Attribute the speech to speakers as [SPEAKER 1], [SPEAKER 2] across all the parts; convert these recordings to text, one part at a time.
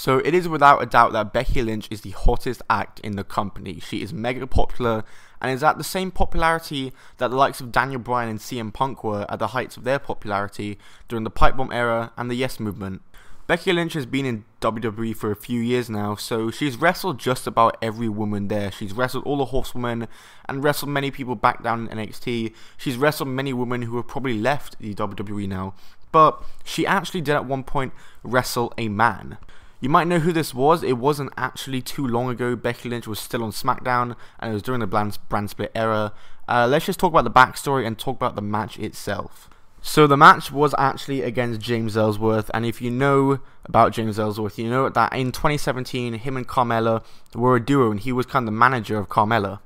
[SPEAKER 1] So it is without a doubt that Becky Lynch is the hottest act in the company. She is mega popular and is at the same popularity that the likes of Daniel Bryan and CM Punk were at the heights of their popularity during the Pipe Bomb era and the Yes Movement. Becky Lynch has been in WWE for a few years now, so she's wrestled just about every woman there. She's wrestled all the horsewomen and wrestled many people back down in NXT. She's wrestled many women who have probably left the WWE now, but she actually did at one point wrestle a man. You might know who this was. It wasn't actually too long ago. Becky Lynch was still on SmackDown, and it was during the brand split era. Let's just talk about the backstory and talk about the match itself. So the match was actually against James Ellsworth, and if you know about James Ellsworth, you know that in 2017, him and Carmella were a duo, and he was kind of the manager of Carmella.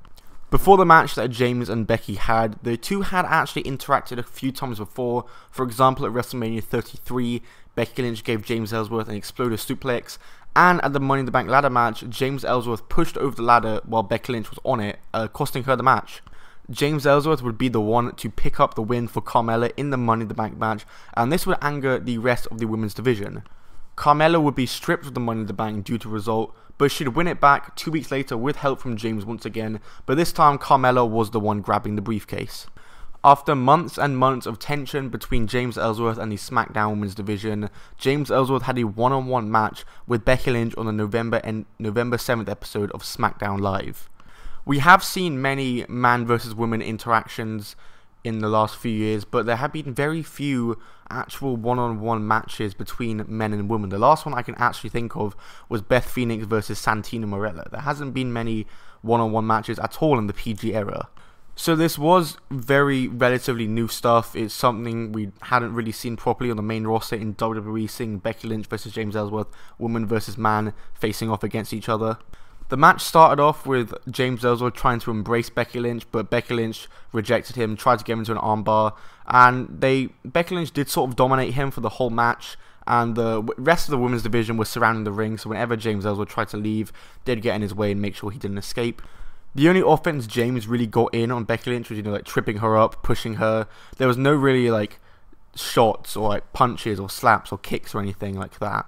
[SPEAKER 1] Before the match that James and Becky had, the two had actually interacted a few times before. For example, at WrestleMania 33, Becky Lynch gave James Ellsworth an exploder suplex, and at the Money in the Bank ladder match, James Ellsworth pushed over the ladder while Becky Lynch was on it, costing her the match. James Ellsworth would be the one to pick up the win for Carmella in the Money in the Bank match, and this would anger the rest of the women's division. Carmella would be stripped of the Money in the Bank due to result, but she'd win it back 2 weeks later with help from James once again, but this time Carmella was the one grabbing the briefcase. After months and months of tension between James Ellsworth and the SmackDown Women's division, James Ellsworth had a one-on-one match with Becky Lynch on the November 7th episode of SmackDown Live. We have seen many man versus woman interactions in the last few years, but there have been very few actual one-on-one matches between men and women. The last one I can actually think of was Beth Phoenix versus Santino Marella. There hasn't been many one-on-one matches at all in the PG era. So this was very relatively new stuff. It's something we hadn't really seen properly on the main roster in WWE, seeing Becky Lynch versus James Ellsworth, woman versus man, facing off against each other. The match started off with James Ellsworth trying to embrace Becky Lynch, but Becky Lynch rejected him, tried to get him into an armbar, and Becky Lynch did sort of dominate him for the whole match, and the rest of the women's division was surrounding the ring, so whenever James Ellsworth tried to leave, they'd get in his way and make sure he didn't escape. The only offense James really got in on Becky Lynch was, like tripping her up, pushing her. There was no really like shots or like punches or slaps or kicks or anything like that.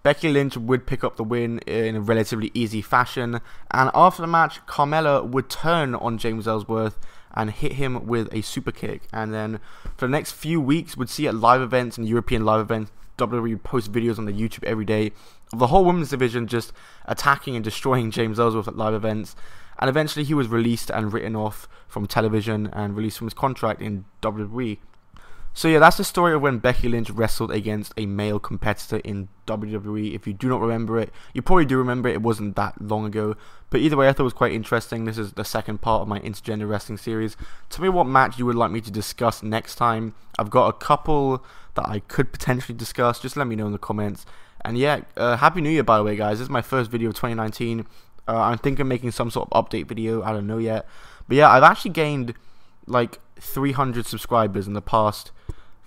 [SPEAKER 1] Becky Lynch would pick up the win in a relatively easy fashion, and after the match, Carmella would turn on James Ellsworth and hit him with a super kick. And then for the next few weeks, we'd see at live events and European live events, WWE would post videos on the YouTube every day of the whole women's division just attacking and destroying James Ellsworth at live events. And eventually he was released and written off from television and released from his contract in WWE. So yeah, that's the story of when Becky Lynch wrestled against a male competitor in WWE. If you do not remember it, you probably do remember it. It wasn't that long ago. But either way, I thought it was quite interesting. This is the second part of my intergender wrestling series. Tell me what match you would like me to discuss next time. I've got a couple that I could potentially discuss. Just let me know in the comments. And yeah, Happy New Year, by the way, guys. This is my first video of 2019. I'm thinking of making some sort of update video. I don't know yet. But yeah, I've actually gained like 300 subscribers in the past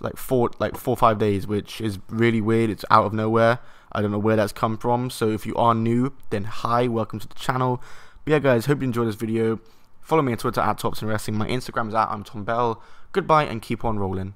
[SPEAKER 1] like four or 5 days, which is really weird. It's out of nowhere. I don't know where that's come from. So if you are new, then hi, welcome to the channel. But yeah, guys, hope you enjoyed this video. Follow me on Twitter at TopsandWrestling. My Instagram is at I'm Tom Bell. Goodbye and keep on rolling.